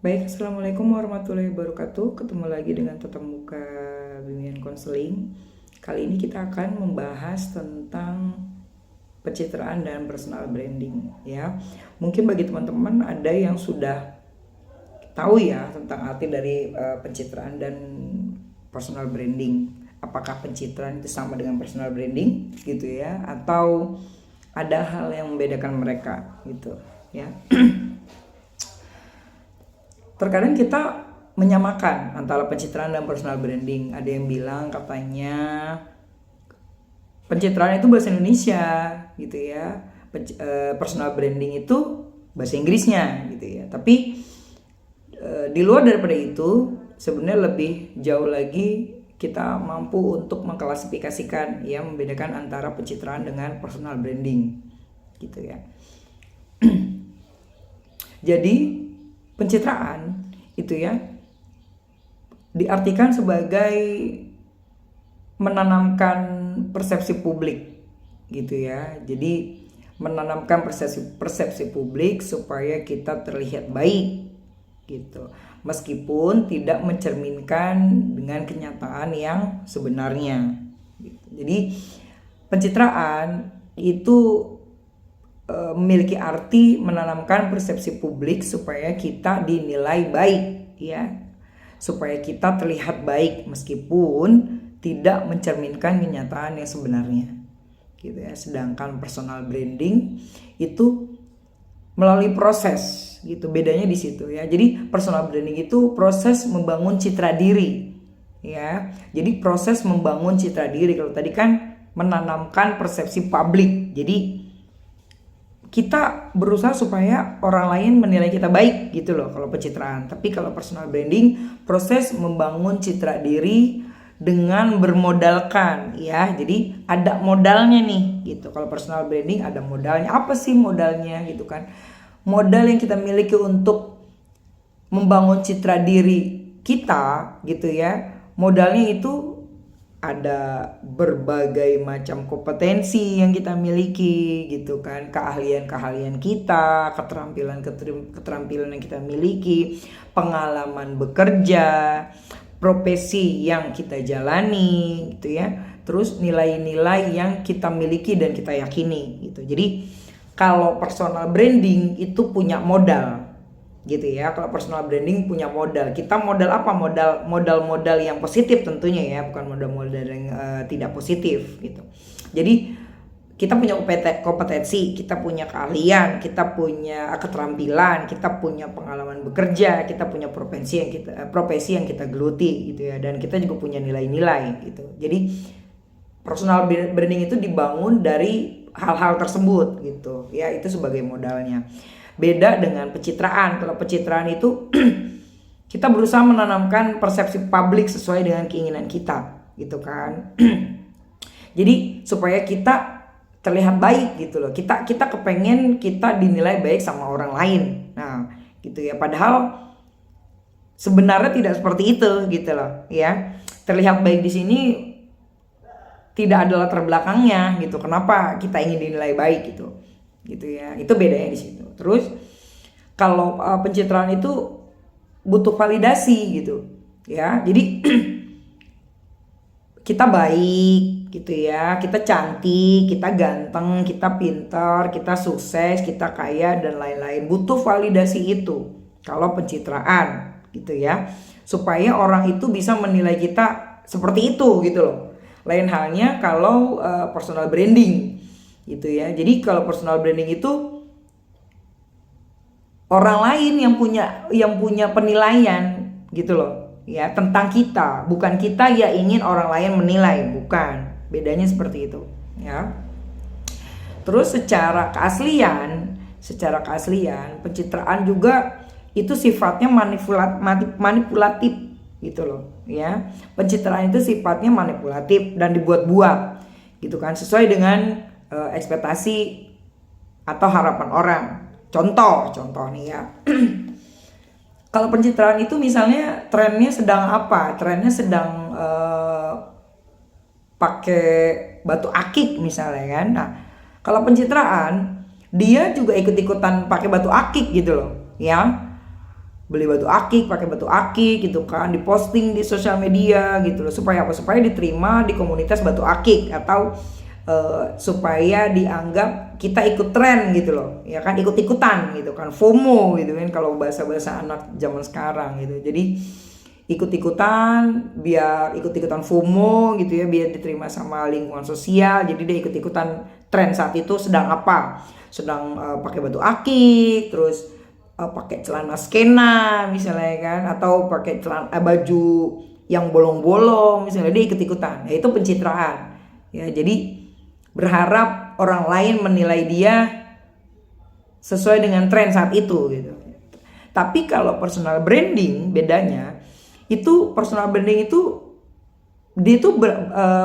Baik, Assalamualaikum warahmatullahi wabarakatuh. Ketemu lagi dengan tatap muka bimbingan konseling. Kali ini kita akan membahas tentang pencitraan dan personal branding ya. Mungkin bagi teman-teman ada yang sudah tahu ya tentang arti dari pencitraan dan personal branding. Apakah pencitraan itu sama dengan personal branding gitu ya, atau ada hal yang membedakan mereka gitu ya. Terkadang kita menyamakan antara pencitraan dan personal branding. Ada yang bilang katanya pencitraan itu bahasa Indonesia gitu ya, personal branding itu bahasa Inggrisnya gitu ya. Tapi di luar daripada itu sebenarnya lebih jauh lagi kita mampu untuk mengklasifikasikan ya, membedakan antara pencitraan dengan personal branding gitu ya. Jadi pencitraan itu ya diartikan sebagai menanamkan persepsi publik gitu ya. Jadi menanamkan persepsi publik supaya kita terlihat baik gitu. Meskipun tidak mencerminkan dengan kenyataan yang sebenarnya. Gitu. Jadi pencitraan itu memiliki arti menanamkan persepsi publik supaya kita dinilai baik ya, supaya kita terlihat baik meskipun tidak mencerminkan kenyataan yang sebenarnya gitu ya. Sedangkan personal branding itu melalui proses gitu, bedanya di situ ya. Jadi personal branding itu proses membangun citra diri ya. Jadi proses membangun citra diri. Kalau tadi kan menanamkan persepsi publik, jadi kita berusaha supaya orang lain menilai kita baik gitu loh kalau pencitraan. Tapi kalau personal branding, proses membangun citra diri dengan bermodalkan ya. Jadi ada modalnya nih gitu. Kalau personal branding ada modalnya. Apa sih modalnya gitu kan? Modal yang kita miliki untuk membangun citra diri kita gitu ya. Modalnya itu ada berbagai macam kompetensi yang kita miliki gitu kan, keahlian kita, keterampilan yang kita miliki, pengalaman bekerja, profesi yang kita jalani gitu ya, terus nilai-nilai yang kita miliki dan kita yakini gitu. Jadi kalau personal branding itu punya modal gitu ya. Kalau personal branding punya modal. Kita modal apa? Modal yang positif tentunya ya, bukan modal yang tidak positif gitu. Jadi kita punya kompetensi, kita punya keahlian, kita punya keterampilan, kita punya pengalaman bekerja, kita punya profesi yang kita geluti gitu ya, dan kita juga punya nilai-nilai gitu. Jadi personal branding itu dibangun dari hal-hal tersebut gitu ya, itu sebagai modalnya. Beda dengan pencitraan. Kalau pencitraan itu kita berusaha menanamkan persepsi publik sesuai dengan keinginan kita gitu kan. Jadi supaya kita terlihat baik gitu loh. Kita kepengen kita dinilai baik sama orang lain. Nah, gitu ya. Padahal sebenarnya tidak seperti itu gitu loh ya. Terlihat baik di sini tidak ada latar belakangnya gitu. Kenapa kita ingin dinilai baik gitu ya. Itu bedanya di situ. Terus kalau pencitraan itu butuh validasi gitu ya. Jadi kita baik gitu ya, kita cantik, kita ganteng, kita pintar, kita sukses, kita kaya dan lain-lain. Butuh validasi itu kalau pencitraan gitu ya, supaya orang itu bisa menilai kita seperti itu gitu loh. Lain halnya kalau personal branding gitu ya. Jadi kalau personal branding itu orang lain yang punya penilaian gitu loh ya tentang kita, bukan kita ya ingin orang lain menilai, bukan. Bedanya seperti itu ya. Terus secara keaslian pencitraan juga itu sifatnya manipulatif gitu loh ya. Pencitraan itu sifatnya manipulatif dan dibuat-buat gitu kan, sesuai dengan ekspektasi atau harapan orang. Contoh nih ya. Kalau pencitraan itu misalnya trennya sedang apa? Trennya sedang pakai batu akik misalnya kan. Nah, kalau pencitraan dia juga ikut-ikutan pakai batu akik gitu loh, ya. beli batu akik, pakai batu akik gitu kan, diposting di sosial media gitu loh, supaya apa? Supaya diterima di komunitas batu akik, atau supaya dianggap kita ikut tren gitu loh, ya kan, ikut-ikutan gitu kan, FOMO gitu kan kalau bahasa-bahasa anak zaman sekarang gitu. Jadi ikut-ikutan, biar ikut-ikutan FOMO gitu ya, biar diterima sama lingkungan sosial. Jadi dia ikut-ikutan tren saat itu sedang apa, sedang pakai batu akik, terus pakai celana skena misalnya kan, atau pakai celana baju yang bolong-bolong misalnya, dia ikut-ikutan. Ya, itu pencitraan ya. Jadi berharap orang lain menilai dia sesuai dengan tren saat itu gitu. Tapi kalau personal branding bedanya, itu personal branding itu dia tuh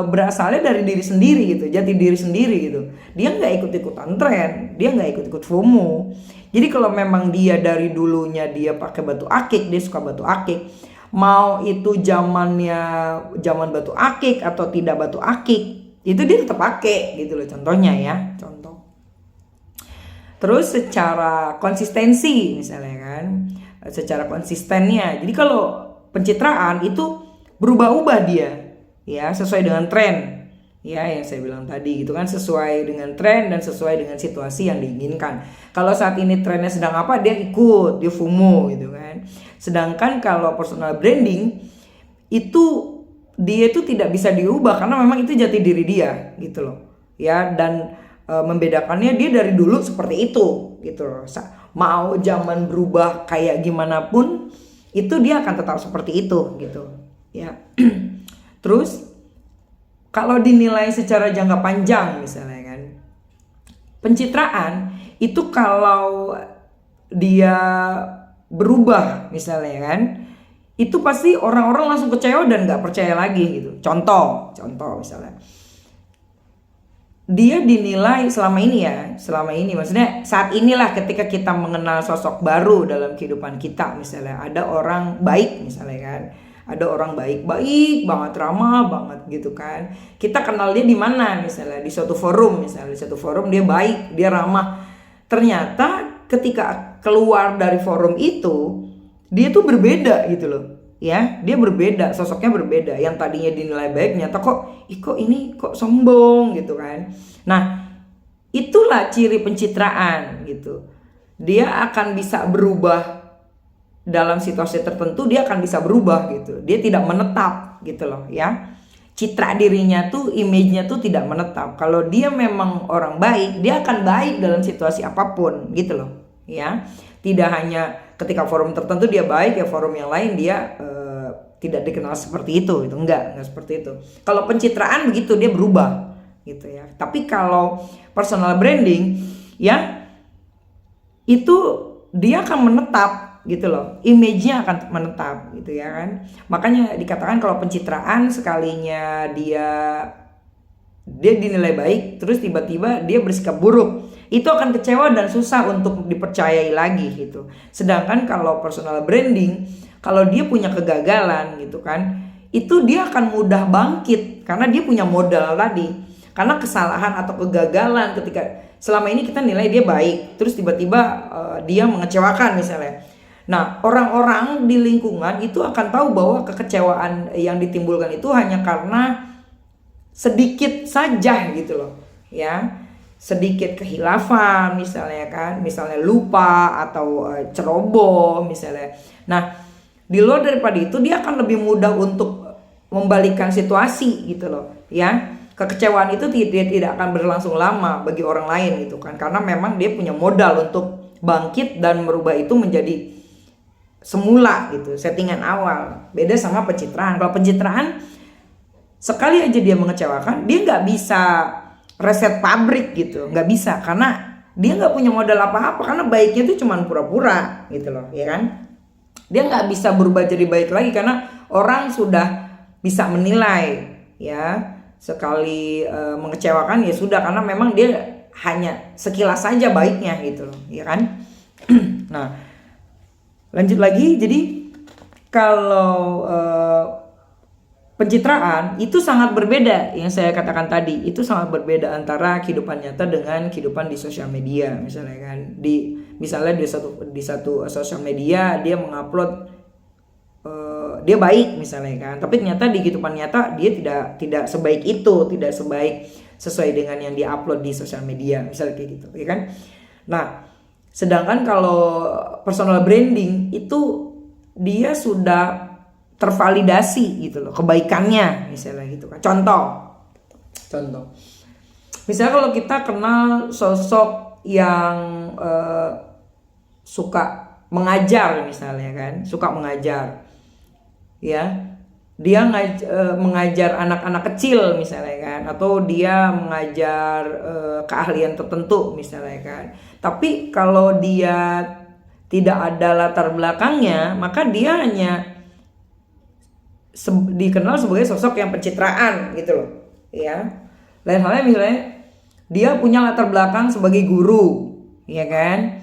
berasalnya dari diri sendiri gitu, jati diri sendiri gitu. Dia nggak ikut-ikutan tren, dia nggak ikut-ikut FOMO. Jadi kalau memang dia dari dulunya dia pakai batu akik, dia suka batu akik, mau itu zaman batu akik atau tidak batu akik, itu dia tetap pakai gitu loh, contohnya ya, contoh. Terus secara konsistensi misalnya kan, secara konsistennya. Jadi kalau pencitraan itu berubah-ubah dia ya, sesuai dengan tren ya, yang saya bilang tadi gitu kan, sesuai dengan tren dan sesuai dengan situasi yang diinginkan. Kalau saat ini trennya sedang apa, dia ikut, dia FOMO gitu kan. Sedangkan kalau personal branding itu dia itu tidak bisa diubah, karena memang itu jati diri dia gitu loh ya. Dan membedakannya dia dari dulu seperti itu gitu loh. Mau zaman berubah kayak gimana pun, itu dia akan tetap seperti itu gitu ya. Terus kalau dinilai secara jangka panjang misalnya kan, pencitraan itu kalau dia berubah misalnya kan, itu pasti orang-orang langsung kecewa dan gak percaya lagi gitu. Contoh misalnya, dia dinilai selama ini maksudnya saat inilah, ketika kita mengenal sosok baru dalam kehidupan kita, misalnya ada orang baik misalnya kan, ada orang baik banget, ramah banget gitu kan, kita kenal dia di mana, misalnya di suatu forum, dia baik, dia ramah. Ternyata ketika keluar dari forum itu, dia tuh berbeda gitu loh ya, dia berbeda, sosoknya berbeda. Yang tadinya dinilai baik, nyata kok ini kok sombong gitu kan. Nah, itulah ciri pencitraan gitu. Dia akan bisa berubah dalam situasi tertentu, dia akan bisa berubah gitu. Dia tidak menetap gitu loh ya. Citra dirinya tuh, image-nya tuh tidak menetap. Kalau dia memang orang baik, dia akan baik dalam situasi apapun gitu loh ya. Tidak hanya ketika forum tertentu dia baik, ya forum yang lain dia tidak dikenal seperti itu. Enggak seperti itu. Kalau pencitraan begitu, dia berubah gitu ya. Tapi kalau personal branding ya, itu dia akan menetap gitu loh, image-nya akan menetap gitu ya kan. Makanya dikatakan kalau pencitraan sekalinya dia dinilai baik, terus tiba-tiba dia bersikap buruk, itu akan kecewa dan susah untuk dipercayai lagi gitu. Sedangkan kalau personal branding, kalau dia punya kegagalan gitu kan, itu dia akan mudah bangkit karena dia punya modal tadi. Karena kesalahan atau kegagalan ketika selama ini kita nilai dia baik, terus tiba-tiba dia mengecewakan misalnya. Nah, orang-orang di lingkungan itu akan tahu bahwa kekecewaan yang ditimbulkan itu hanya karena sedikit saja gitu loh ya, sedikit kehilafan misalnya kan, misalnya lupa atau ceroboh misalnya. Nah, di luar daripada itu, dia akan lebih mudah untuk membalikkan situasi gitu loh ya. Kekecewaan itu tidak akan berlangsung lama bagi orang lain gitu kan, karena memang dia punya modal untuk bangkit dan merubah itu menjadi semula gitu, settingan awal. Beda sama pencitraan. Kalau pencitraan, sekali aja dia mengecewakan, dia nggak bisa reset pabrik gitu, nggak bisa, karena dia nggak punya modal apa-apa, karena baiknya itu cuma pura-pura gitu loh ya kan. Dia nggak bisa berubah jadi baik lagi karena orang sudah bisa menilai ya. Sekali mengecewakan ya sudah, karena memang dia hanya sekilas saja baiknya gitu loh ya kan. Nah, lanjut lagi. Jadi kalau pencitraan itu sangat berbeda, yang saya katakan tadi itu sangat berbeda antara kehidupan nyata dengan kehidupan di sosial media misalnya kan. misalnya di satu sosial media dia mengupload dia baik misalnya kan, tapi ternyata di kehidupan nyata dia tidak sebaik itu, tidak sebaik sesuai dengan yang dia upload di sosial media misalnya kayak gitu ya kan. Nah sedangkan kalau personal branding itu dia sudah tervalidasi gitu loh kebaikannya misalnya gitu kan. Contoh misalnya kalau kita kenal sosok yang suka mengajar misalnya kan, suka mengajar ya, dia mengajar anak-anak kecil misalnya kan, atau dia mengajar keahlian tertentu misalnya kan. Tapi kalau dia tidak ada latar belakangnya, maka dia hanya dikenal sebagai sosok yang pencitraan gitu loh ya. Lain halnya misalnya dia punya latar belakang sebagai guru ya kan,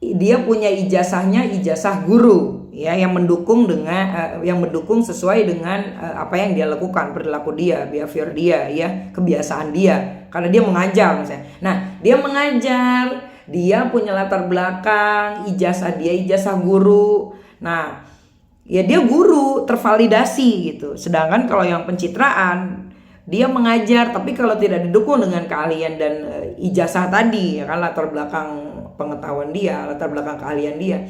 dia punya ijazah guru ya, yang mendukung sesuai dengan apa yang dia lakukan, perilaku dia, behavior dia ya, kebiasaan dia, karena dia mengajar misalnya. Nah dia mengajar, dia punya latar belakang, ijazah guru. Nah ya dia guru tervalidasi gitu. Sedangkan kalau yang pencitraan, dia mengajar tapi kalau tidak didukung dengan keahlian dan ijazah tadi ya kan, latar belakang pengetahuan dia, latar belakang keahlian dia,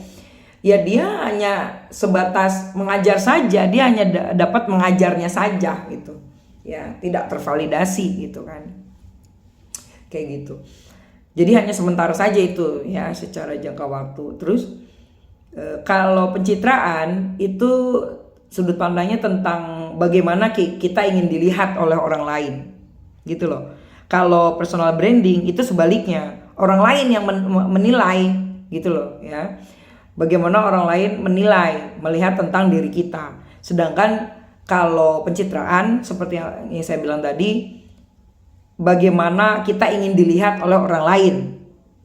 ya dia hanya sebatas mengajar saja, dia hanya dapat mengajarnya saja gitu ya, tidak tervalidasi gitu kan, kayak gitu. Jadi hanya sementara saja itu ya, secara jangka waktu. Terus kalau pencitraan itu sudut pandangnya tentang bagaimana kita ingin dilihat oleh orang lain gitu loh. Kalau personal branding itu sebaliknya, orang lain yang menilai gitu loh ya, bagaimana orang lain melihat tentang diri kita. Sedangkan kalau pencitraan seperti yang saya bilang tadi, bagaimana kita ingin dilihat oleh orang lain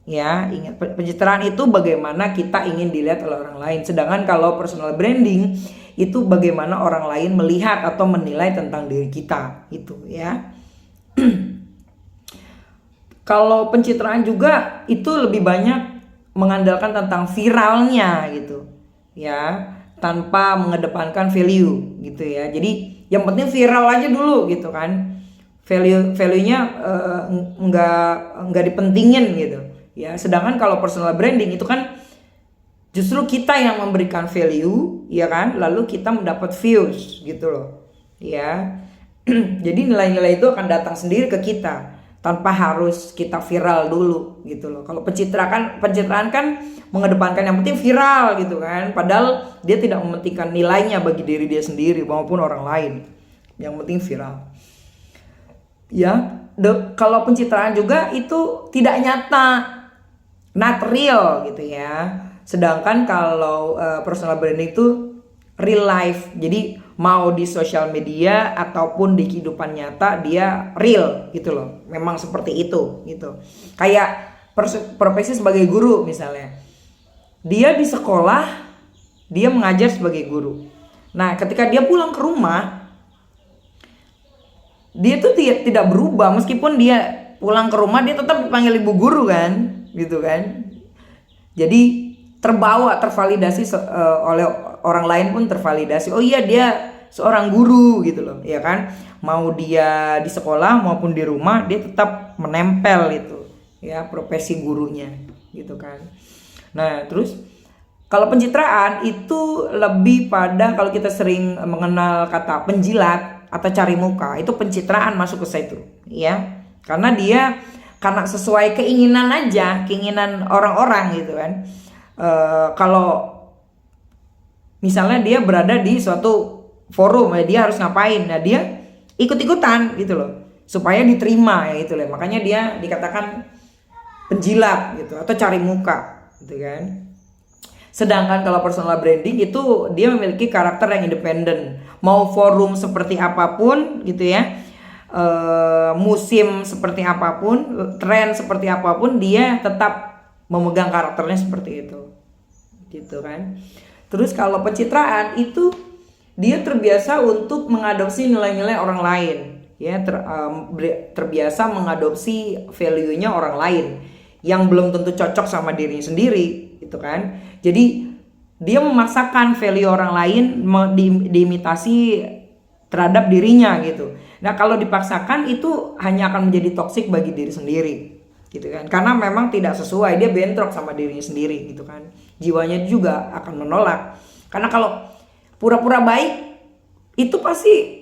ya. Ingat, pencitraan itu bagaimana kita ingin dilihat oleh orang lain. Sedangkan kalau personal branding itu bagaimana orang lain melihat atau menilai tentang diri kita itu ya. Kalau pencitraan juga itu lebih banyak mengandalkan tentang viralnya gitu ya, tanpa mengedepankan value gitu ya. Jadi yang penting viral aja dulu gitu kan, value-nya nggak dipentingin gitu ya. Sedangkan kalau personal branding itu kan justru kita yang memberikan value ya kan, lalu kita mendapat views gitu loh ya. Jadi nilai-nilai itu akan datang sendiri ke kita tanpa harus kita viral dulu gitu loh. Kalau pencitraan kan mengedepankan yang penting viral gitu kan, padahal dia tidak mementingkan nilainya bagi diri dia sendiri maupun orang lain, yang penting viral ya. Kalau pencitraan juga itu tidak nyata, not real gitu ya. Sedangkan kalau personal branding itu real life, jadi mau di sosial media ataupun di kehidupan nyata dia real gitu loh, memang seperti itu gitu. Kayak profesi sebagai guru misalnya, dia di sekolah dia mengajar sebagai guru. Nah ketika dia pulang ke rumah, dia tuh tidak berubah, meskipun dia pulang ke rumah dia tetap dipanggil ibu guru kan gitu kan. Jadi tervalidasi oleh orang lain pun tervalidasi, oh iya dia seorang guru gitu loh ya kan. Mau dia di sekolah maupun di rumah dia tetap menempel itu ya, profesi gurunya gitu kan. Nah terus kalau pencitraan itu lebih pada, kalau kita sering mengenal kata penjilat atau cari muka, itu pencitraan masuk ke situ ya, karena sesuai keinginan aja, keinginan orang-orang gitu kan. Kalau misalnya dia berada di suatu forum ya, dia harus ngapain, nah dia ikut-ikutan gitu loh supaya diterima ya, itu loh. Makanya dia dikatakan penjilat gitu atau cari muka gitu kan. Sedangkan kalau personal branding itu dia memiliki karakter yang independen, mau forum seperti apapun gitu ya, musim seperti apapun, tren seperti apapun, dia tetap memegang karakternya seperti itu gitu kan. Terus kalau pencitraan itu dia terbiasa untuk mengadopsi nilai-nilai orang lain ya, terbiasa mengadopsi value-nya orang lain yang belum tentu cocok sama dirinya sendiri gitu kan. Jadi dia memaksakan value orang lain diimitasi terhadap dirinya gitu. Nah kalau dipaksakan itu hanya akan menjadi toksik bagi diri sendiri gitu kan, karena memang tidak sesuai, dia bentrok sama dirinya sendiri gitu kan. Jiwanya juga akan menolak, karena kalau pura-pura baik itu pasti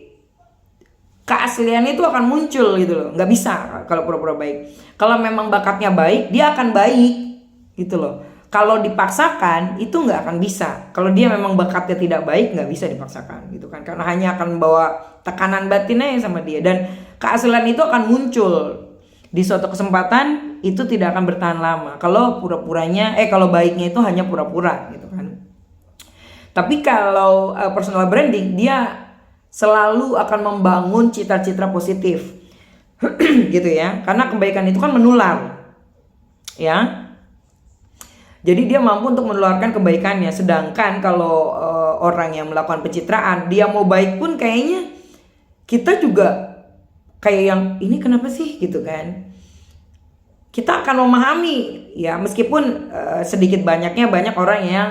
keaslian itu akan muncul gitu loh. Nggak bisa kalau pura-pura baik. Kalau memang bakatnya baik, dia akan baik gitu loh. Kalau dipaksakan itu nggak akan bisa. Kalau dia memang bakatnya tidak baik, nggak bisa dipaksakan gitu kan, karena hanya akan membawa tekanan batin aja sama dia, dan keaslian itu akan muncul di suatu kesempatan. Itu tidak akan bertahan lama kalau pura-puranya kalau baiknya itu hanya pura-pura gitu kan. Tapi kalau personal branding, dia selalu akan membangun citra-citra positif gitu ya, karena kebaikan itu kan menular ya. Jadi dia mampu untuk menularkan kebaikannya. Sedangkan kalau orang yang melakukan pencitraan, dia mau baik pun kayaknya kita juga kayak yang ini kenapa sih gitu kan. Kita akan memahami ya, meskipun sedikit banyaknya banyak orang yang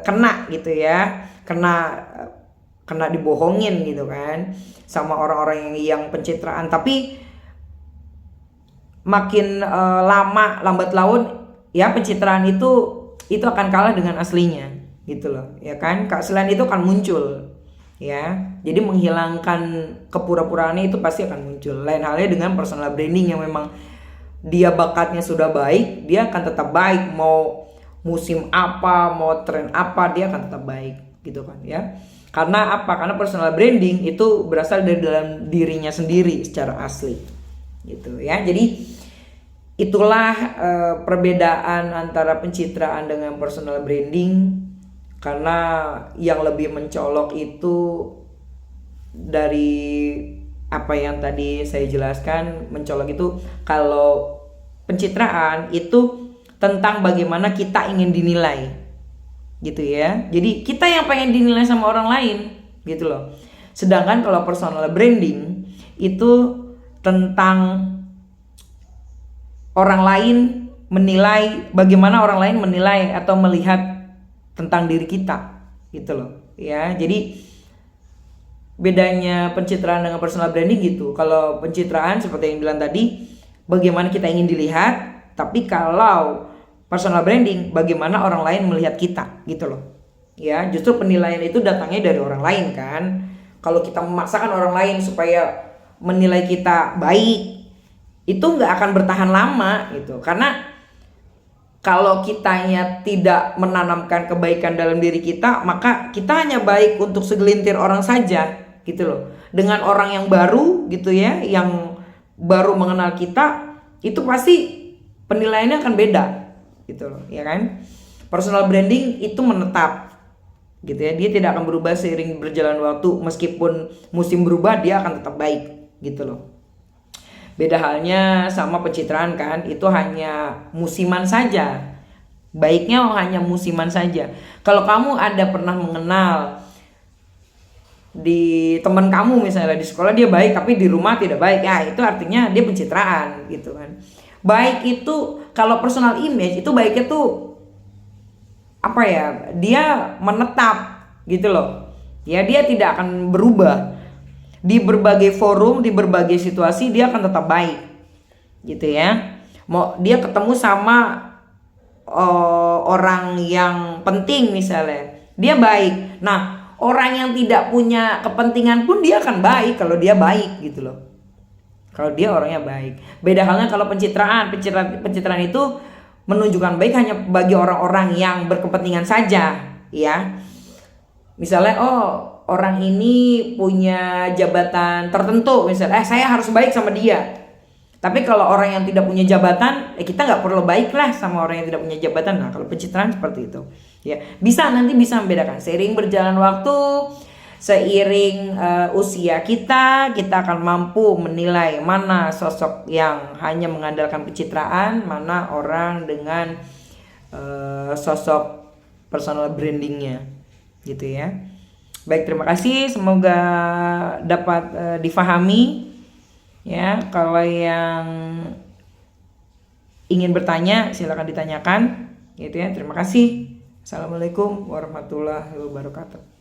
kena gitu ya, kena dibohongin gitu kan sama orang-orang yang pencitraan. Tapi makin lama lambat laun ya, pencitraan itu akan kalah dengan aslinya gitu loh ya kan. Keaslian itu akan muncul ya. Jadi menghilangkan kepura-puraannya itu pasti akan muncul. Lain halnya dengan personal branding yang memang dia bakatnya sudah baik, dia akan tetap baik. Mau musim apa, mau tren apa, dia akan tetap baik gitu kan ya. Karena apa? Karena personal branding itu berasal dari dalam dirinya sendiri secara asli gitu ya. Jadi itulah perbedaan antara pencitraan dengan personal branding. Karena yang lebih mencolok itu dari apa yang tadi saya jelaskan, mencolok itu kalau pencitraan itu tentang bagaimana kita ingin dinilai gitu ya. Jadi kita yang pengen dinilai sama orang lain gitu loh. Sedangkan kalau personal branding itu tentang orang lain menilai, bagaimana orang lain menilai atau melihat tentang diri kita gitu loh ya. Jadi bedanya pencitraan dengan personal branding gitu. Kalau pencitraan seperti yang bilang tadi, bagaimana kita ingin dilihat. Tapi kalau personal branding, bagaimana orang lain melihat kita gitu loh ya. Justru penilaian itu datangnya dari orang lain kan. Kalau kita memaksakan orang lain supaya menilai kita baik, itu nggak akan bertahan lama gitu. Karena kalau kitanya tidak menanamkan kebaikan dalam diri kita, maka kita hanya baik untuk segelintir orang saja gitu loh. Dengan orang yang baru gitu ya, yang baru mengenal kita, itu pasti penilaiannya akan beda gitu loh ya kan. Personal branding itu menetap gitu ya, dia tidak akan berubah seiring berjalan waktu. Meskipun musim berubah, dia akan tetap baik gitu loh. Beda halnya sama pencitraan kan, itu hanya musiman saja. Baiknya hanya musiman saja. Kalau kamu ada pernah mengenal di teman kamu misalnya di sekolah dia baik tapi di rumah tidak baik, ya itu artinya dia pencitraan gitu kan. Baik itu kalau personal image itu baiknya tuh apa ya, dia menetap gitu loh ya. Dia tidak akan berubah di berbagai forum, di berbagai situasi, dia akan tetap baik gitu ya. Mau dia ketemu sama orang yang penting misalnya, dia baik. Nah orang yang tidak punya kepentingan pun dia akan baik kalau dia baik gitu loh, kalau dia orangnya baik. Beda halnya kalau pencitraan itu menunjukkan baik hanya bagi orang-orang yang berkepentingan saja ya. Misalnya orang ini punya jabatan tertentu misalnya, saya harus baik sama dia. Tapi kalau orang yang tidak punya jabatan, kita nggak perlu baik lah sama orang yang tidak punya jabatan. Nah kalau pencitraan seperti itu ya, nanti bisa membedakan. Seiring berjalan waktu, seiring usia kita akan mampu menilai mana sosok yang hanya mengandalkan pencitraan, mana orang dengan sosok personal brandingnya gitu ya. Baik, terima kasih, semoga dapat difahami ya. Kalau yang ingin bertanya silakan ditanyakan gitu ya. Terima kasih. Assalamualaikum warahmatullahi wabarakatuh.